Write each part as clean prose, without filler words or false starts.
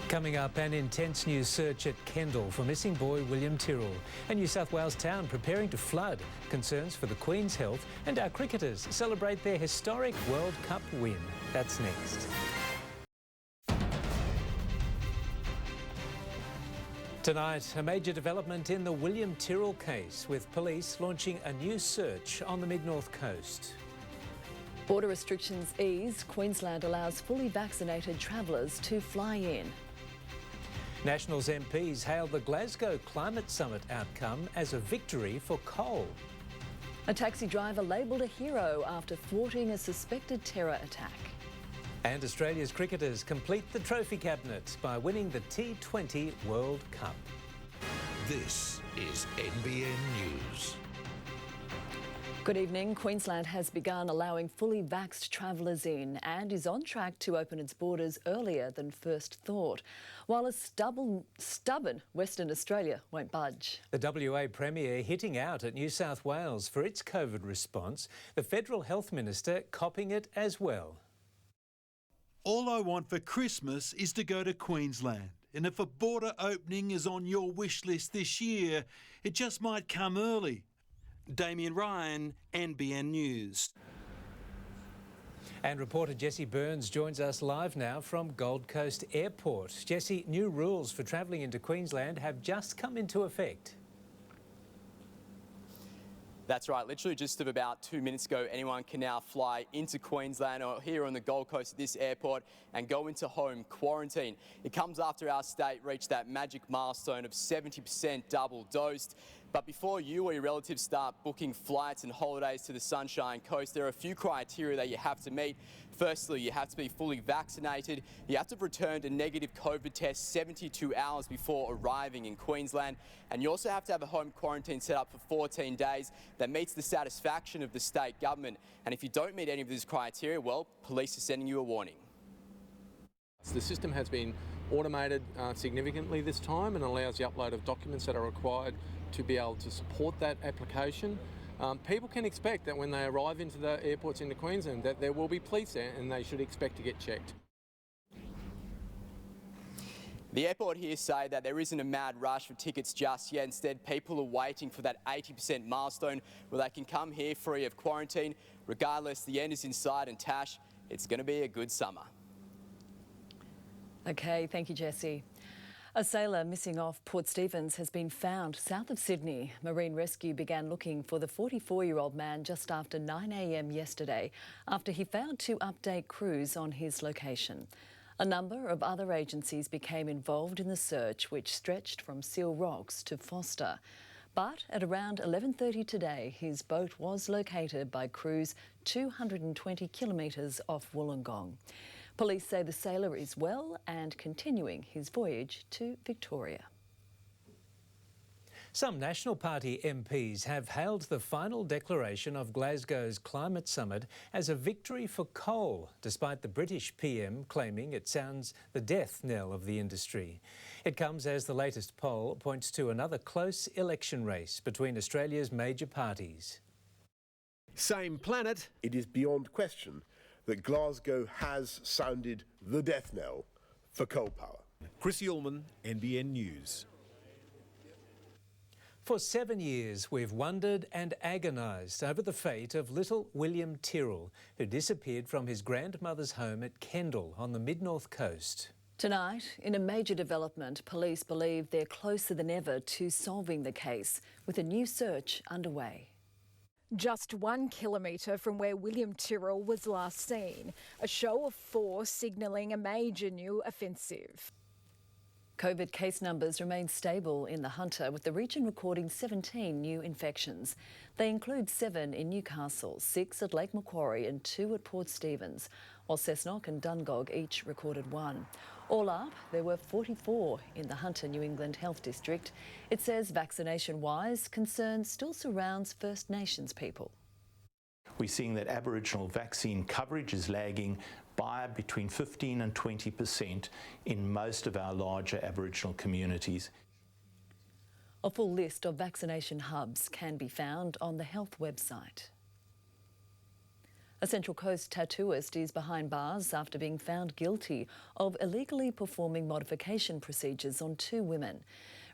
Coming up, an intense new search at Kendal for missing boy William Tyrrell. A New South Wales town preparing to flood. Concerns for the Queen's health, and our cricketers celebrate their historic World Cup win. That's next. Tonight, a major development in the William Tyrrell case, with police launching a new search on the mid-north coast. Border restrictions ease. Queensland allows fully vaccinated travellers to fly in. Nationals MPs hailed the Glasgow Climate Summit outcome as a victory for coal. A taxi driver labelled a hero after thwarting a suspected terror attack. And Australia's cricketers complete the trophy cabinet by winning the T20 World Cup. This is NBN News. Good evening. Queensland has begun allowing fully vaxxed travellers in and is on track to open its borders earlier than first thought, while a stubborn Western Australia won't budge. The WA Premier hitting out at New South Wales for its COVID response, the Federal Health Minister copping it as well. All I want for Christmas is to go to Queensland. And if a border opening is on your wish list this year, it just might come early. Damien Ryan, NBN News. And reporter Jesse Burns joins us live now from Gold Coast Airport. Jesse, new rules for travelling into Queensland have just come into effect. That's right, literally just about 2 minutes ago, anyone can now fly into Queensland or here on the Gold Coast at this airport and go into home quarantine. It comes after our state reached that magic milestone of 70% double dosed. But before you or your relatives start booking flights and holidays to the Sunshine Coast, there are a few criteria that you have to meet. Firstly, you have to be fully vaccinated. You have to have returned a negative COVID test 72 hours before arriving in Queensland. And you also have to have a home quarantine set up for 14 days that meets the satisfaction of the state government. And if you don't meet any of these criteria, well, police are sending you a warning. The system has been automated significantly this time and allows the upload of documents that are required to be able to support that application. People can expect that when they arrive into the airports into Queensland that there will be police there and they should expect to get checked. The airport here say that there isn't a mad rush for tickets just yet. Instead, people are waiting for that 80% milestone where they can come here free of quarantine. Regardless, the end is in sight, and Tash, it's going to be a good summer. Okay, thank you, Jesse. A sailor missing off Port Stephens has been found south of Sydney. Marine Rescue began looking for the 44-year-old man just after 9 a.m. yesterday after he failed to update crews on his location. A number of other agencies became involved in the search, which stretched from Seal Rocks to Foster. But at around 11:30 today, his boat was located by crews 220 kilometres off Wollongong. Police say the sailor is well and continuing his voyage to Victoria. Some National Party MPs have hailed the final declaration of Glasgow's climate summit as a victory for coal, despite the British PM claiming it sounds the death knell of the industry. It comes as the latest poll points to another close election race between Australia's major parties. Same planet, it is beyond question that Glasgow has sounded the death knell for coal power. Chris Ullman, NBN News. For 7 years, we've wondered and agonised over the fate of little William Tyrrell, who disappeared from his grandmother's home at Kendal on the mid-north coast. Tonight, in a major development, police believe they're closer than ever to solving the case, with a new search underway. Just 1 kilometre from where William Tyrrell was last seen, a show of force signalling a major new offensive. COVID case numbers remain stable in the Hunter, with the region recording 17 new infections. They include 7 in Newcastle, 6 at Lake Macquarie and 2 at Port Stephens, while Cessnock and Dungog each recorded 1. All up, there were 44 in the Hunter New England Health District. It says vaccination-wise, concern still surrounds First Nations people. We're seeing that Aboriginal vaccine coverage is lagging by between 15 and 20% in most of our larger Aboriginal communities. A full list of vaccination hubs can be found on the health website. A Central Coast tattooist is behind bars after being found guilty of illegally performing modification procedures on 2 women.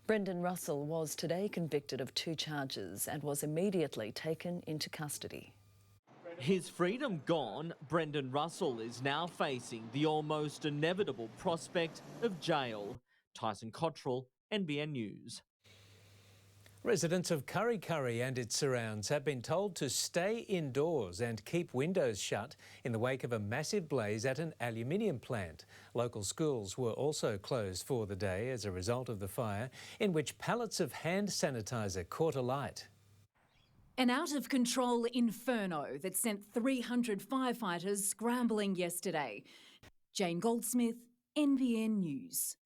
Brendan Russell was today convicted of 2 charges and was immediately taken into custody. His freedom gone, Brendan Russell is now facing the almost inevitable prospect of jail. Tyson Cottrell, NBN News. Residents of Kurri Kurri and its surrounds have been told to stay indoors and keep windows shut in the wake of a massive blaze at an aluminium plant. Local schools were also closed for the day as a result of the fire, in which pallets of hand sanitizer caught alight. An out-of-control inferno that sent 300 firefighters scrambling yesterday. Jane Goldsmith, NBN News.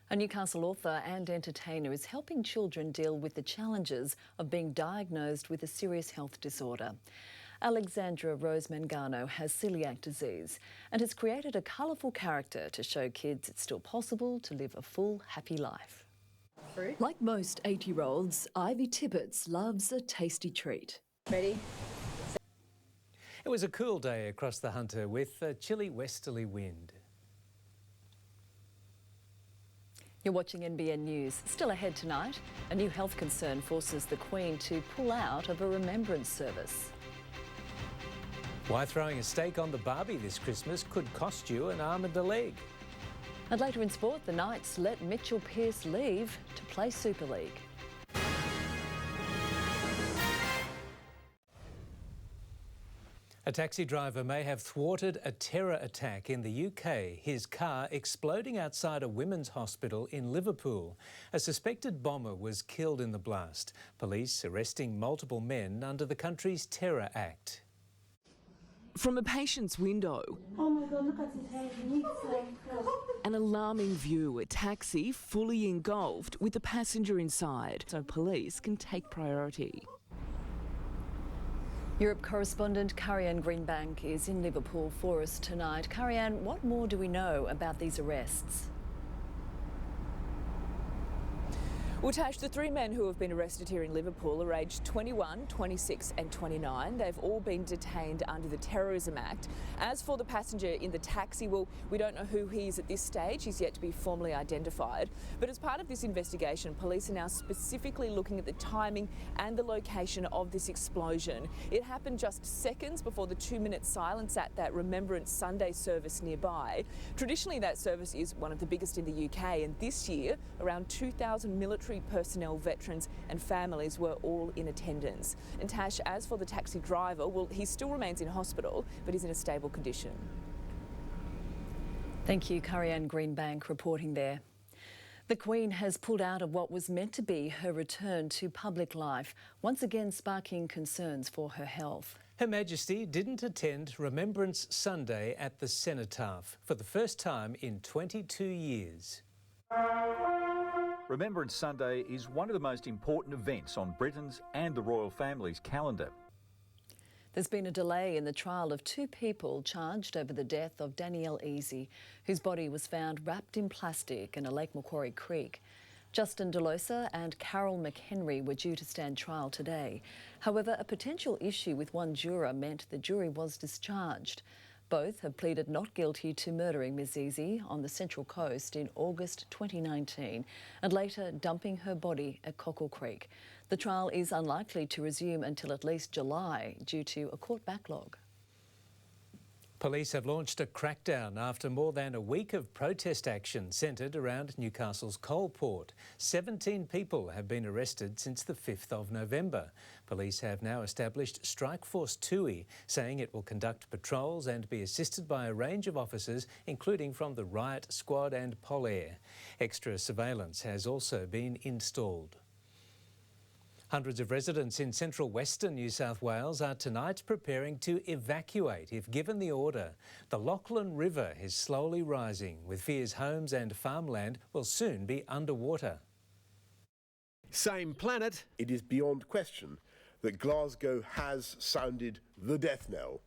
A Newcastle author and entertainer is helping children deal with the challenges of being diagnosed with a serious health disorder. Alexandra Rose Mangano has celiac disease and has created a colourful character to show kids it's still possible to live a full, happy life. Like most 8-year-olds, Ivy Tibbetts loves a tasty treat. Ready? It was a cool day across the Hunter with a chilly westerly wind. You're watching NBN News. Still ahead tonight, a new health concern forces the Queen to pull out of a remembrance service. Why throwing a steak on the barbie this Christmas could cost you an arm and a leg. And later in sport, the Knights let Mitchell Pearce leave to play Super League. A taxi driver may have thwarted a terror attack in the UK, his car exploding outside a women's hospital in Liverpool. A suspected bomber was killed in the blast. Police arresting multiple men under the country's Terror Act. From a patient's window, oh my God, look at his head. an alarming view, a taxi fully engulfed with the passenger inside, so police can take priority. Europe correspondent Karianne Greenbank is in Liverpool for us tonight. Karianne, what more do we know about these arrests? Well, Tash, the 3 men who have been arrested here in Liverpool are aged 21, 26 and 29. They've all been detained under the Terrorism Act. As for the passenger in the taxi, well, we don't know who he is at this stage. He's yet to be formally identified. But as part of this investigation, police are now specifically looking at the timing and the location of this explosion. It happened just seconds before the 2-minute silence at that Remembrance Sunday service nearby. Traditionally, that service is one of the biggest in the UK, and this year, around 2,000 military personnel, veterans and families were all in attendance. And Tash, as for the taxi driver, well, he still remains in hospital, but is in a stable condition. Thank you, Karianne Greenbank reporting there. The Queen has pulled out of what was meant to be her return to public life, once again sparking concerns for her health. Her Majesty didn't attend Remembrance Sunday at the Cenotaph for the first time in 22 years. Remembrance Sunday is one of the most important events on Britain's and the royal family's calendar. There's been a delay in the trial of 2 people charged over the death of Danielle Easy, whose body was found wrapped in plastic in a Lake Macquarie creek. Justin DeLosa and Carol McHenry were due to stand trial today. However, a potential issue with one juror meant the jury was discharged. Both have pleaded not guilty to murdering Ms Easy on the Central Coast in August 2019 and later dumping her body at Cockle Creek. The trial is unlikely to resume until at least July due to a court backlog. Police have launched a crackdown after more than a week of protest action centred around Newcastle's coal port. 17 people have been arrested since the 5th of November. Police have now established Strike Force Tui, saying it will conduct patrols and be assisted by a range of officers, including from the Riot Squad and Polair. Extra surveillance has also been installed. Hundreds of residents in central western New South Wales are tonight preparing to evacuate if given the order. The Lachlan River is slowly rising, with fears homes and farmland will soon be underwater. Same planet. It is beyond question that Glasgow has sounded the death knell.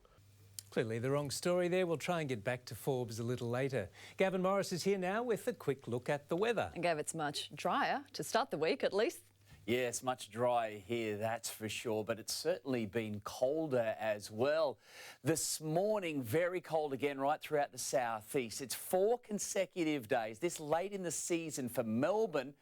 Clearly the wrong story there. We'll try and get back to Forbes a little later. Gavin Morris is here now with a quick look at the weather. And Gav, it's much drier to start the week at least. Yes, much drier here, that's for sure, but it's certainly been colder as well. This morning, very cold again right throughout the southeast. It's 4 consecutive days, this late in the season for Melbourne.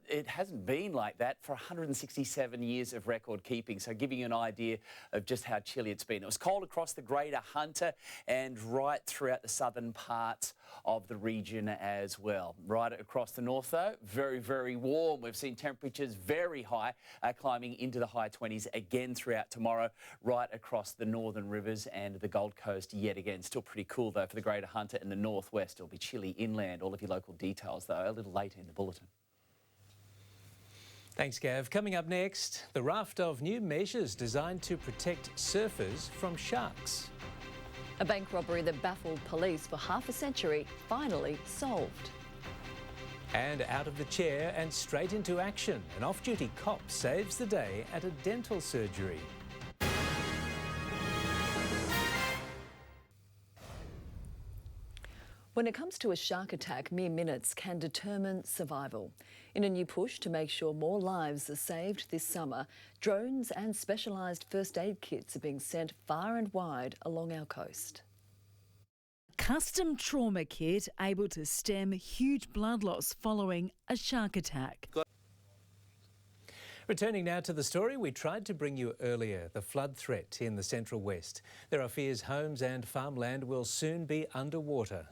It hasn't been like that for 167 years of record keeping, so giving you an idea of just how chilly it's been. It was cold across the Greater Hunter and right throughout the southern parts of the region as well. Right across the north, though, very, very warm. We've seen temperatures very high, climbing into the high 20s again throughout tomorrow, right across the northern rivers and the Gold Coast yet again. Still pretty cool, though, for the Greater Hunter and the northwest. It'll be chilly inland. All of your local details, though, a little later in the bulletin. Thanks, Gav. Coming up next, the raft of new measures designed to protect surfers from sharks. A bank robbery that baffled police for half a century finally solved. And out of the chair and straight into action, an off-duty cop saves the day at a dental surgery. When it comes to a shark attack, mere minutes can determine survival. In a new push to make sure more lives are saved this summer, drones and specialised first aid kits are being sent far and wide along our coast. Custom trauma kit able to stem huge blood loss following a shark attack. Returning now to the story we tried to bring you earlier, the flood threat in the Central West. There are fears homes and farmland will soon be underwater.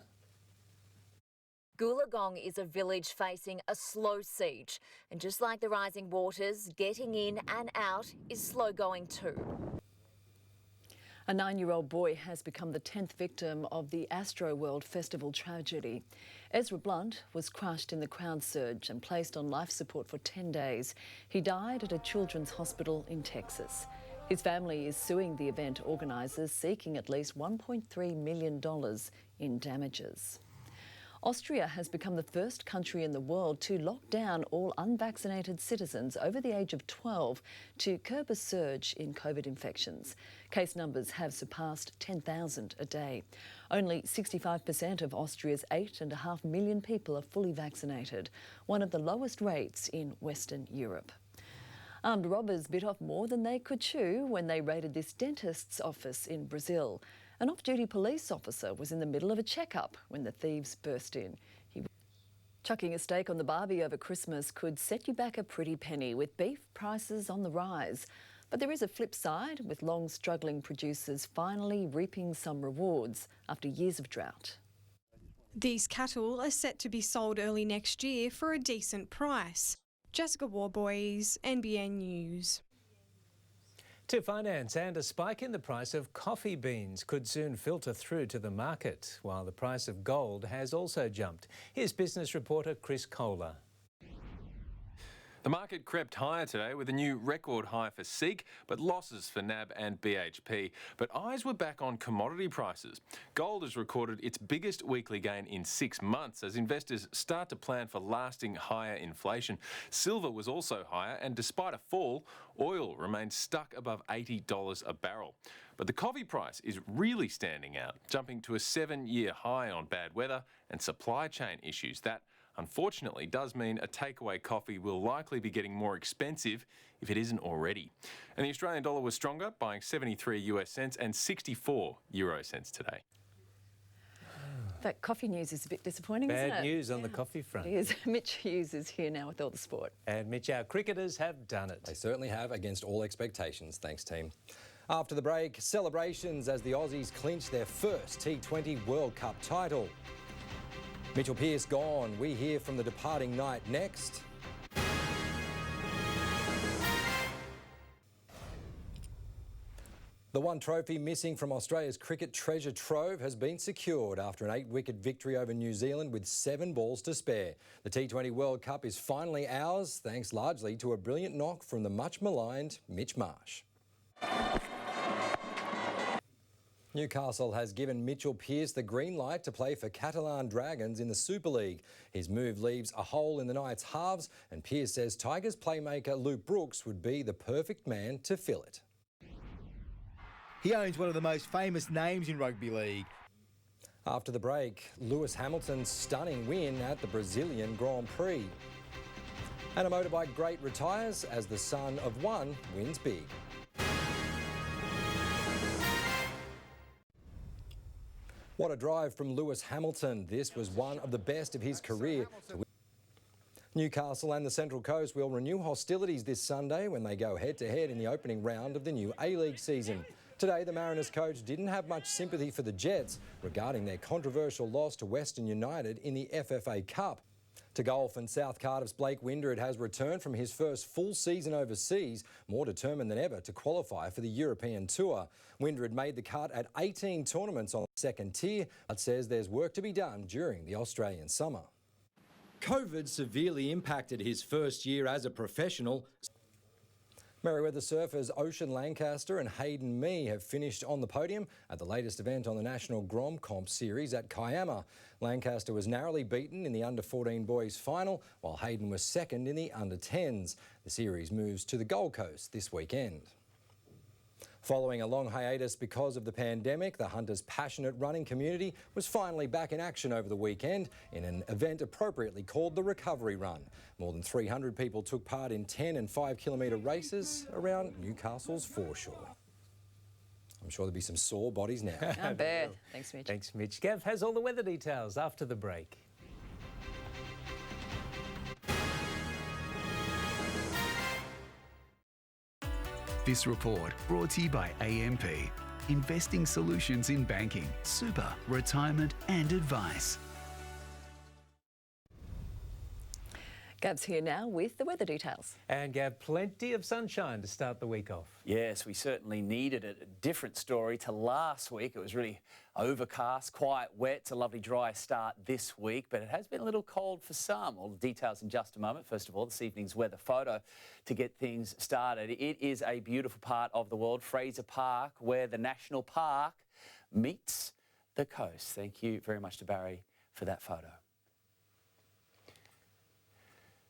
Goolagong is a village facing a slow siege, and just like the rising waters, getting in and out is slow going too. A 9-year-old boy has become the 10th victim of the Astroworld Festival tragedy. Ezra Blunt was crushed in the crowd surge and placed on life support for 10 days. He died at a children's hospital in Texas. His family is suing the event organisers, seeking at least $1.3 million in damages. Austria has become the first country in the world to lock down all unvaccinated citizens over the age of 12 to curb a surge in COVID infections. Case numbers have surpassed 10,000 a day. Only 65% of Austria's 8.5 million people are fully vaccinated, one of the lowest rates in Western Europe. Armed robbers bit off more than they could chew when they raided this dentist's office in Brazil. An off-duty police officer was in the middle of a checkup when the thieves burst in. Chucking a steak on the barbie over Christmas could set you back a pretty penny, with beef prices on the rise. But there is a flip side, with long struggling producers finally reaping some rewards after years of drought. These cattle are set to be sold early next year for a decent price. Jessica Warboys, NBN News. To finance, and a spike in the price of coffee beans could soon filter through to the market, while the price of gold has also jumped. Here's business reporter Chris Kohler. The market crept higher today with a new record high for SEEK, but losses for NAB and BHP. But eyes were back on commodity prices. Gold has recorded its biggest weekly gain in 6 months as investors start to plan for lasting higher inflation. Silver was also higher, and despite a fall, oil remains stuck above $80 a barrel. But the coffee price is really standing out, jumping to a 7-year high on bad weather and supply chain issues. That, unfortunately, does mean a takeaway coffee will likely be getting more expensive if it isn't already. And the Australian dollar was stronger, buying 73 US cents and 64 euro cents today. That coffee news is a bit disappointing, isn't it? Bad news on the coffee front. It is. Mitch Hughes is here now with all the sport. And Mitch, our cricketers have done it. They certainly have, against all expectations. Thanks, team. After the break, celebrations as the Aussies clinch their first T20 World Cup title. Mitchell Pearce gone. We hear from the departing knight next. The one trophy missing from Australia's cricket treasure trove has been secured after an 8-wicket victory over New Zealand with 7 balls to spare. The T20 World Cup is finally ours, thanks largely to a brilliant knock from the much-maligned Mitch Marsh. Newcastle has given Mitchell Pearce the green light to play for Catalan Dragons in the Super League. His move leaves a hole in the Knights' halves, and Pearce says Tigers playmaker Luke Brooks would be the perfect man to fill it. He owns one of the most famous names in rugby league. After the break, Lewis Hamilton's stunning win at the Brazilian Grand Prix. And a motorbike great retires as the son of one wins big. What a drive from Lewis Hamilton. This was one of the best of his career. Newcastle and the Central Coast will renew hostilities this Sunday when they go head-to-head in the opening round of the new A-League season. Today, the Mariners coach didn't have much sympathy for the Jets regarding their controversial loss to Western United in the FFA Cup. To golf, and South Cardiff's Blake Windred has returned from his first full season overseas, more determined than ever to qualify for the European Tour. Windred made the cut at 18 tournaments on the second tier, but says there's work to be done during the Australian summer. COVID severely impacted his first year as a professional. Merewether surfers Ocean Lancaster and Hayden Mee have finished on the podium at the latest event on the National Grom Comp Series at Kiama. Lancaster was narrowly beaten in the under-14 boys final, while Hayden was second in the under-10s. The series moves to the Gold Coast this weekend. Following a long hiatus because of the pandemic, the Hunter's passionate running community was finally back in action over the weekend in an event appropriately called the Recovery Run. More than 300 people took part in 10 and 5 kilometre races around Newcastle's foreshore. I'm sure there'll be some sore bodies now. I bet. Thanks, Mitch. Thanks, Mitch. Gav has all the weather details after the break. This report brought to you by AMP. Investing solutions in banking, super, retirement and advice. Gav's here now with the weather details. And Gav, plenty of sunshine to start the week off. Yes, we certainly needed it. A different story to last week. It was really overcast, quite wet. It's a lovely dry start this week, but it has been a little cold for some. All the details in just a moment. First of all, this evening's weather photo to get things started. It is a beautiful part of the world, Fraser Park, where the national park meets the coast. Thank you very much to Barry for that photo.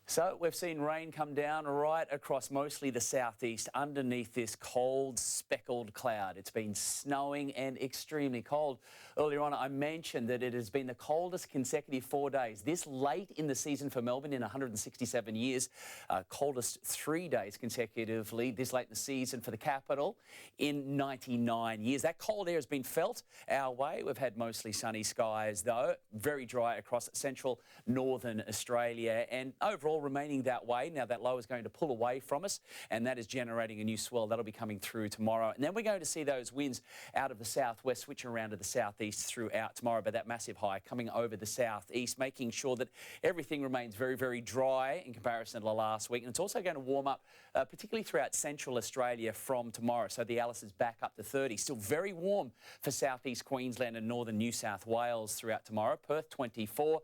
So we've seen rain come down right across mostly the southeast underneath this cold speckled cloud. It's been snowing and extremely cold. Earlier on I mentioned that it has been the coldest consecutive 4 days. This late in the season for Melbourne in 167 years. Coldest 3 days consecutively this late in the season for the capital in 99 years. That cold air has been felt our way. We've had mostly sunny skies though. Very dry across central northern Australia and overall remaining that way. Now that low is going to pull away from us and that is generating a new swell. That'll be coming through tomorrow. And then we're going to see those winds out of the southwest switch around to the southeast throughout tomorrow, but that massive high coming over the southeast, making sure that everything remains very, very dry in comparison to last week. And it's also going to warm up, particularly throughout central Australia from tomorrow. So the Alice is back up to 30. Still very warm for southeast Queensland and northern New South Wales throughout tomorrow. Perth 24.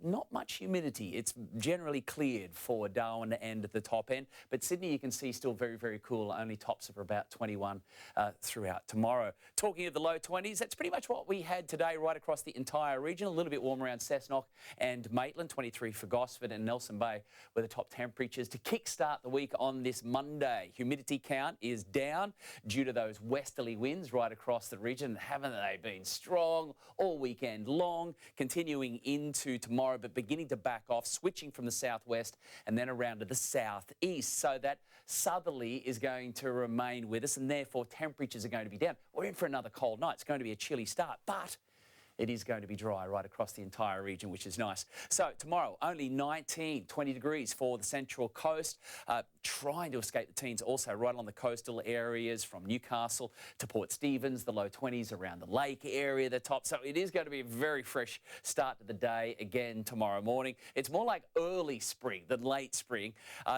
Not much humidity. It's generally cleared for Darwin and the top end, but Sydney you can see still very, very cool. Only tops of about 21 throughout tomorrow. Talking of the low 20s, that's pretty much what we had today right across the entire region. A little bit warm around Cessnock and Maitland, 23 for Gosford and Nelson Bay were the top temperatures to kickstart the week on this Monday. Humidity count is down due to those westerly winds right across the region. Haven't they been strong all weekend long, continuing into tomorrow, but beginning to back off, switching from the southwest and then around to the southeast. So that southerly is going to remain with us and therefore temperatures are going to be down. We're in for another cold night. It's going to be a chilly start, but it is going to be dry right across the entire region, which is nice. So tomorrow, only 19, 20 degrees for the central coast. Trying to escape the teens also right along the coastal areas from Newcastle to Port Stephens, the low 20s around the lake area, the top. So it is going to be a very fresh start to the day again tomorrow morning. It's more like early spring than late spring.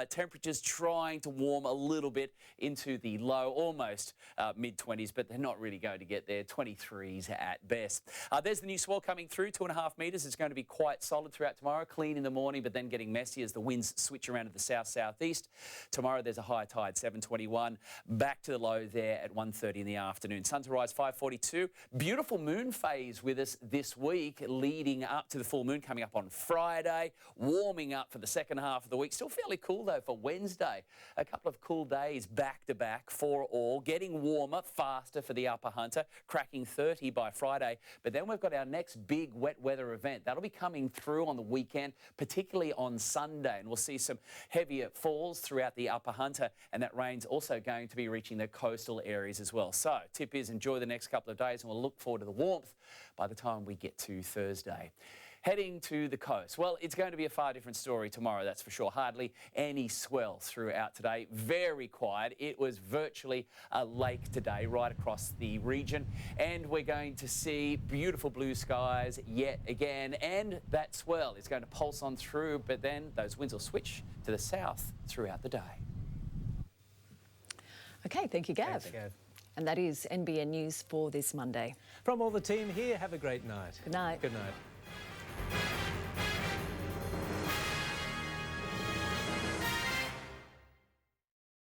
Temperatures trying to warm a little bit into the low, almost mid-20s, but they're not really going to get there. 23s at best. There's the new swell coming through, 2.5 metres. It's going to be quite solid throughout tomorrow, clean in the morning, but then getting messy as the winds switch around to the south-southeast. Tomorrow there's a high tide, 7:21. Back to the low there at 1:30 in the afternoon. Sun to rise, 5:42. Beautiful moon phase with us this week, leading up to the full moon coming up on Friday. Warming up for the second half of the week. Still fairly cool though for Wednesday. A couple of cool days back to back for all. Getting warmer, faster for the Upper Hunter, cracking 30 by Friday. But then we've got our next big wet weather event. That'll be coming through on the weekend, particularly on Sunday. And we'll see some heavier falls throughout the Upper Hunter. And that rain's also going to be reaching the coastal areas as well. So tip is enjoy the next couple of days and we'll look forward to the warmth by the time we get to Thursday. Heading to the coast. Well, it's going to be a far different story tomorrow, that's for sure. Hardly any swell throughout today. Very quiet. It was virtually a lake today right across the region. And we're going to see beautiful blue skies yet again. And that swell is going to pulse on through, but then those winds will switch to the south throughout the day. OK, thank you, Gav. Thanks, Gav. And that is NBN News for this Monday. From all the team here, have a great night. Good night. Good night.